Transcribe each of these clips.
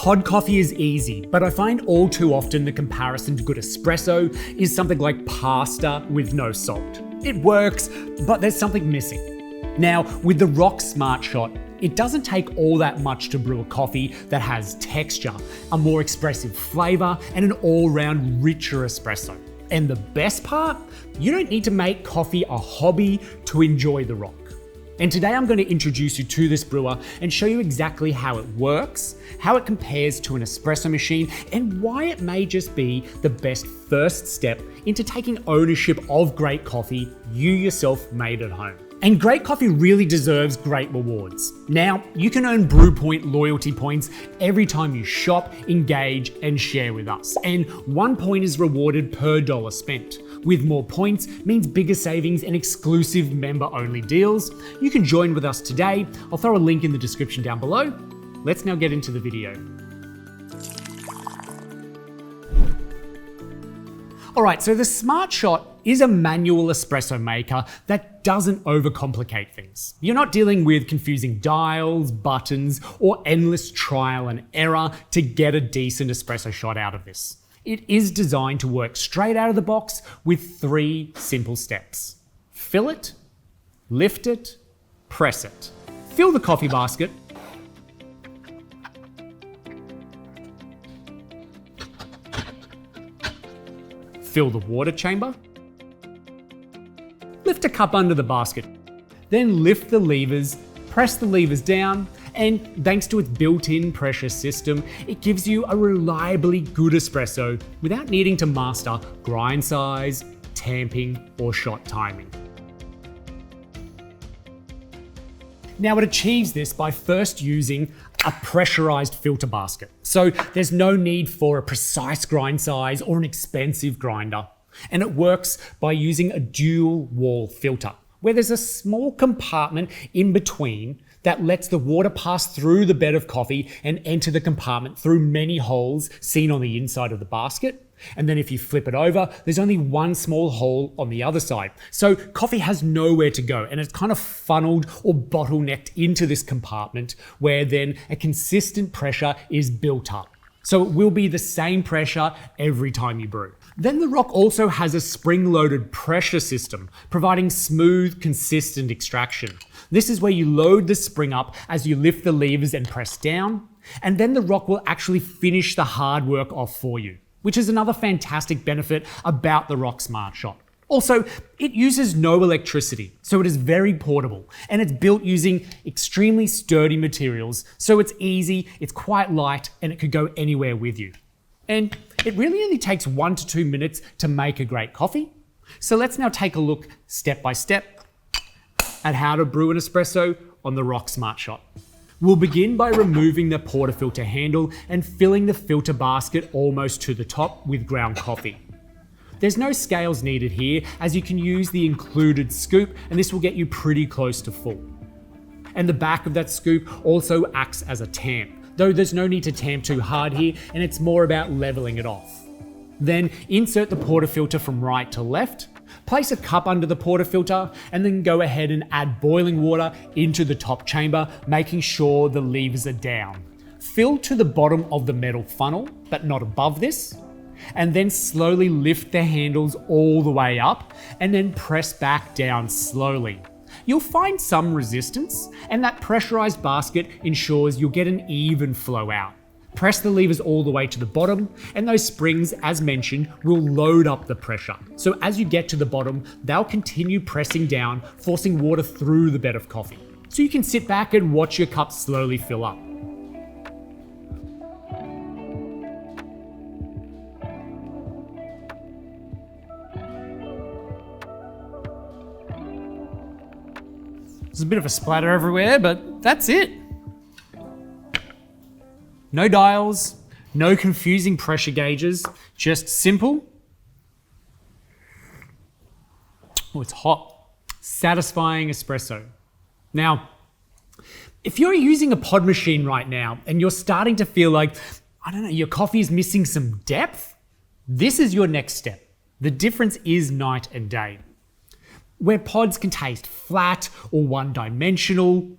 Pod coffee is easy, but I find all too often the comparison to good espresso is something like pasta with no salt. It works, but there's something missing. Now, with the ROK Smart Shot, it doesn't take all that much to brew a coffee that has texture, a more expressive flavor, and an all-round richer espresso. And the best part? You don't need to make coffee a hobby to enjoy the ROK. And today I'm going to introduce you to this brewer and show you exactly how it works, how it compares to an espresso machine, and why it may just be the best first step into taking ownership of great coffee you yourself made at home. And great coffee really deserves great rewards. Now, you can earn BrewPoint loyalty points every time you shop, engage, and share with us. And 1 point is rewarded per dollar spent. With more points means bigger savings and exclusive member-only deals. You can join with us today. I'll throw a link in the description down below. Let's now get into the video. All right, so the Smart Shot is a manual espresso maker that doesn't overcomplicate things. You're not dealing with confusing dials, buttons, or endless trial and error to get a decent espresso shot out of this. It is designed to work straight out of the box with 3 simple steps. Fill it, lift it, press it. Fill the coffee basket, fill the water chamber, lift a cup under the basket, then lift the levers, press the levers down, and thanks to its built-in pressure system, it gives you a reliably good espresso without needing to master grind size, tamping, or shot timing. Now it achieves this by first using a pressurized filter basket. So there's no need for a precise grind size or an expensive grinder. And it works by using a dual wall filter, where there's a small compartment in between that lets the water pass through the bed of coffee and enter the compartment through many holes seen on the inside of the basket. And then if you flip it over, there's only one small hole on the other side. So coffee has nowhere to go, and it's kind of funneled or bottlenecked into this compartment where then a consistent pressure is built up. So it will be the same pressure every time you brew. Then the ROK also has a spring-loaded pressure system, providing smooth, consistent extraction. This is where you load the spring up as you lift the levers and press down, and then the ROK will actually finish the hard work off for you, which is another fantastic benefit about the ROK Smart Shot. Also, it uses no electricity, so it is very portable, and it's built using extremely sturdy materials, so it's easy, it's quite light, and it could go anywhere with you. And it really only takes 1 to 2 minutes to make a great coffee. So let's now take a look step by step at how to brew an espresso on the ROK Smart Shot. We'll begin by removing the portafilter handle and filling the filter basket almost to the top with ground coffee. There's no scales needed here, as you can use the included scoop, and this will get you pretty close to full. And the back of that scoop also acts as a tamp, though there's no need to tamp too hard here, and it's more about leveling it off. Then insert the portafilter from right to left, place a cup under the portafilter, and then go ahead and add boiling water into the top chamber, making sure the levers are down. Fill to the bottom of the metal funnel, but not above this, and then slowly lift the handles all the way up, and then press back down slowly. You'll find some resistance, and that pressurized basket ensures you'll get an even flow out. Press the levers all the way to the bottom, and those springs, as mentioned, will load up the pressure. So as you get to the bottom, they'll continue pressing down, forcing water through the bed of coffee. So you can sit back and watch your cup slowly fill up. There's a bit of a splatter everywhere, but that's it. No dials, no confusing pressure gauges, just simple. Oh, it's hot. Satisfying espresso. Now, if you're using a pod machine right now and you're starting to feel like, I don't know, your coffee is missing some depth, this is your next step. The difference is night and day. Where pods can taste flat or one-dimensional,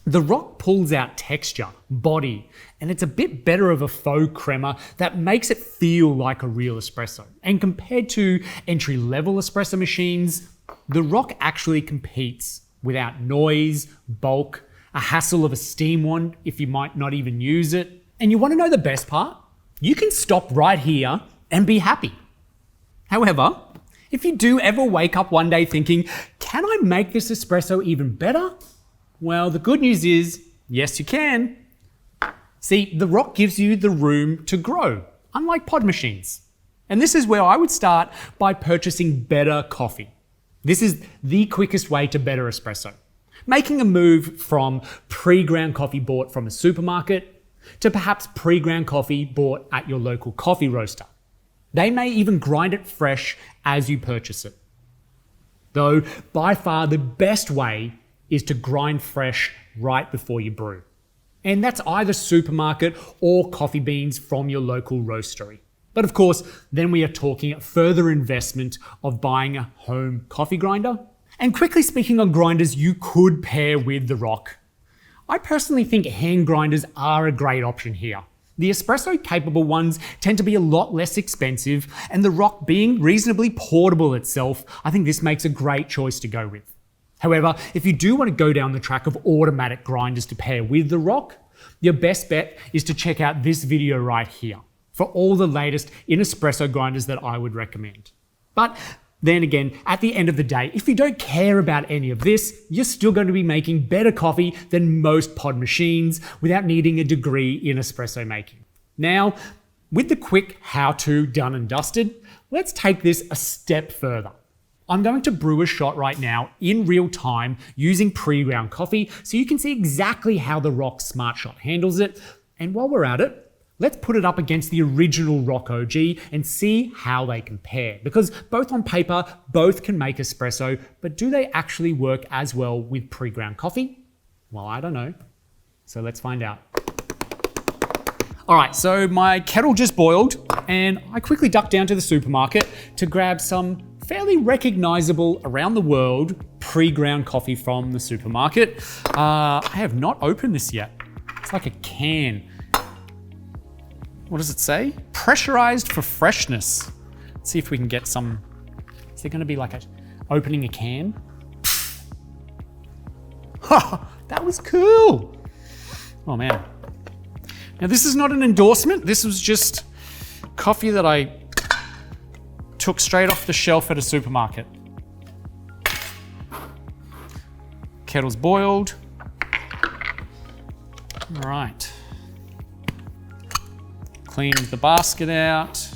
The ROK pulls out texture, body, and it's a bit better of a faux crema that makes it feel like a real espresso. And compared to entry-level espresso machines, the ROK actually competes without noise, bulk, a hassle of a steam wand if you might not even use it. And you want to know the best part? You can stop right here and be happy. However, if you do ever wake up one day thinking, can I make this espresso even better? Well, the good news is, yes, you can. See, the ROK gives you the room to grow, unlike pod machines. And this is where I would start by purchasing better coffee. This is the quickest way to better espresso. Making a move from pre-ground coffee bought from a supermarket to perhaps pre-ground coffee bought at your local coffee roaster. They may even grind it fresh as you purchase it. Though, by far the best way is to grind fresh right before you brew. And that's either supermarket or coffee beans from your local roastery. But of course, then we are talking further investment of buying a home coffee grinder. And quickly speaking on grinders you could pair with the ROK, I personally think hand grinders are a great option here. The espresso capable ones tend to be a lot less expensive, and the ROK being reasonably portable itself, I think this makes a great choice to go with. However, if you do want to go down the track of automatic grinders to pair with the ROK, your best bet is to check out this video right here for all the latest in espresso grinders that I would recommend. But then again, at the end of the day, if you don't care about any of this, you're still going to be making better coffee than most pod machines without needing a degree in espresso making. Now, with the quick how-to done and dusted, let's take this a step further. I'm going to brew a shot right now in real time using pre-ground coffee so you can see exactly how the ROK Smart Shot handles it. And while we're at it, let's put it up against the original ROK OG and see how they compare. Because both on paper, both can make espresso, but do they actually work as well with pre-ground coffee? Well, I don't know. So let's find out. All right, so my kettle just boiled and I quickly ducked down to the supermarket to grab some fairly recognizable around the world pre-ground coffee from the supermarket. I have not opened this yet. It's like a can. What does it say? Pressurized for freshness. Let's see if we can get some. Is there gonna be like opening a can? Ha, that was cool. Oh man. Now this is not an endorsement. This was just coffee that I took straight off the shelf at a supermarket. Kettle's boiled. All right. Cleaned the basket out.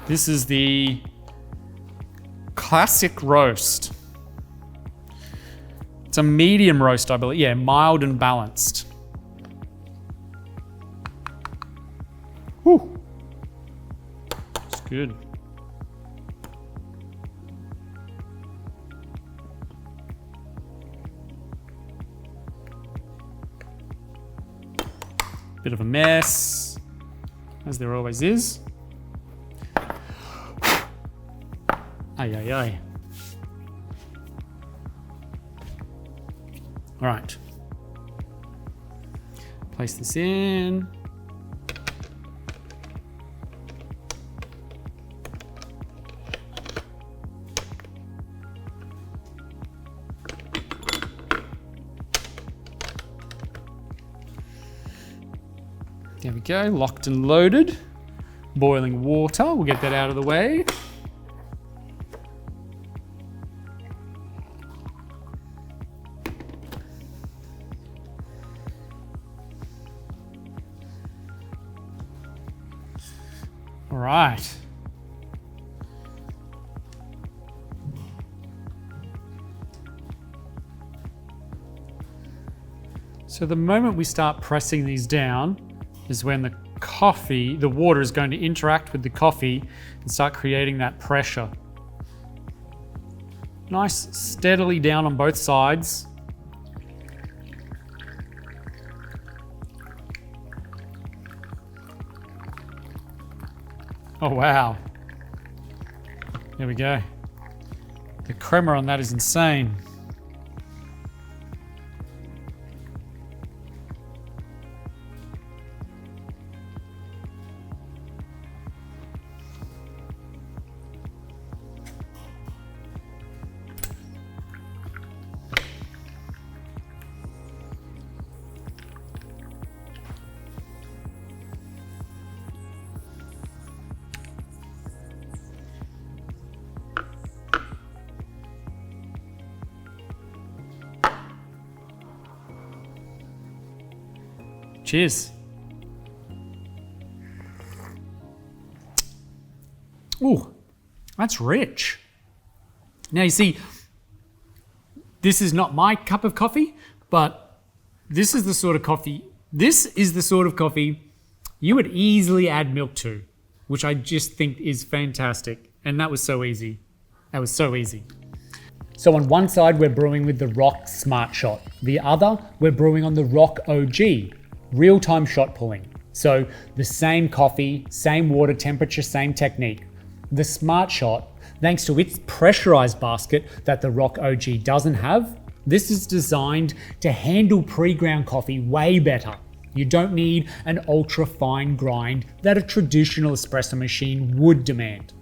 This is the classic roast. It's a medium roast, I believe. Yeah, mild and balanced. Whew. It's good. Bit of a mess, as there always is. Ay, ay, ay. All right. Place this in. There we go, locked and loaded. Boiling water, we'll get that out of the way. All right. So the moment we start pressing these down is when the water is going to interact with the coffee and start creating that pressure. Nice, steadily down on both sides. Oh, wow. There we go. The crema on that is insane. Cheers. Ooh, that's rich. Now you see, this is not my cup of coffee, but this is the sort of coffee you would easily add milk to, which I just think is fantastic. And that was so easy. That was so easy. So on one side, we're brewing with the ROK Smart Shot. The other, we're brewing on the ROK OG, real-time shot pulling. So the same coffee, same water temperature, same technique. The Smart Shot, thanks to its pressurized basket that the ROK OG doesn't have, this is designed to handle pre-ground coffee way better. You don't need an ultra fine grind that a traditional espresso machine would demand.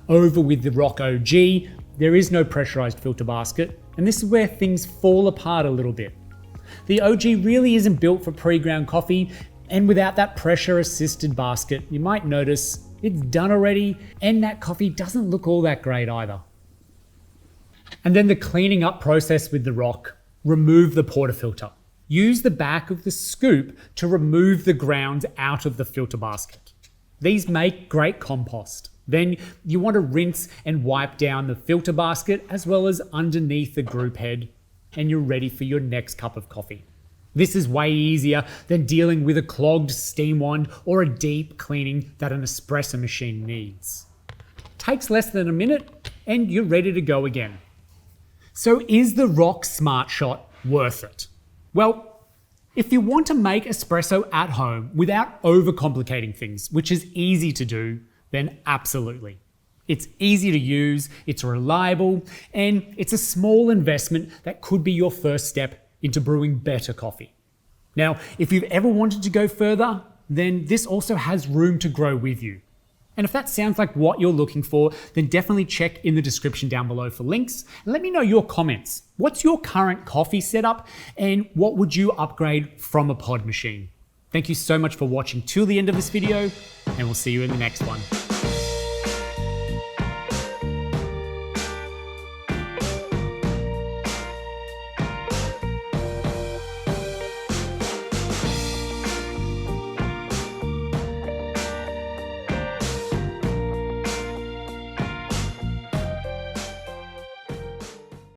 Over with the ROK OG, there is no pressurized filter basket, and this is where things fall apart a little bit. The OG really isn't built for pre-ground coffee, and without that pressure-assisted basket, you might notice it's done already, and that coffee doesn't look all that great either. And then the cleaning up process with the ROK. Remove the portafilter. Use the back of the scoop to remove the grounds out of the filter basket. These make great compost. Then you want to rinse and wipe down the filter basket as well as underneath the group head, and you're ready for your next cup of coffee. This is way easier than dealing with a clogged steam wand or a deep cleaning that an espresso machine needs. Takes less than a minute and you're ready to go again. So is the ROK Smart Shot worth it? Well, if you want to make espresso at home without overcomplicating things, which is easy to do, then absolutely. It's easy to use, it's reliable, and it's a small investment that could be your first step into brewing better coffee. Now, if you've ever wanted to go further, then this also has room to grow with you. And if that sounds like what you're looking for, then definitely check in the description down below for links and let me know your comments. What's your current coffee setup and what would you upgrade from a pod machine? Thank you so much for watching till the end of this video, and we'll see you in the next one.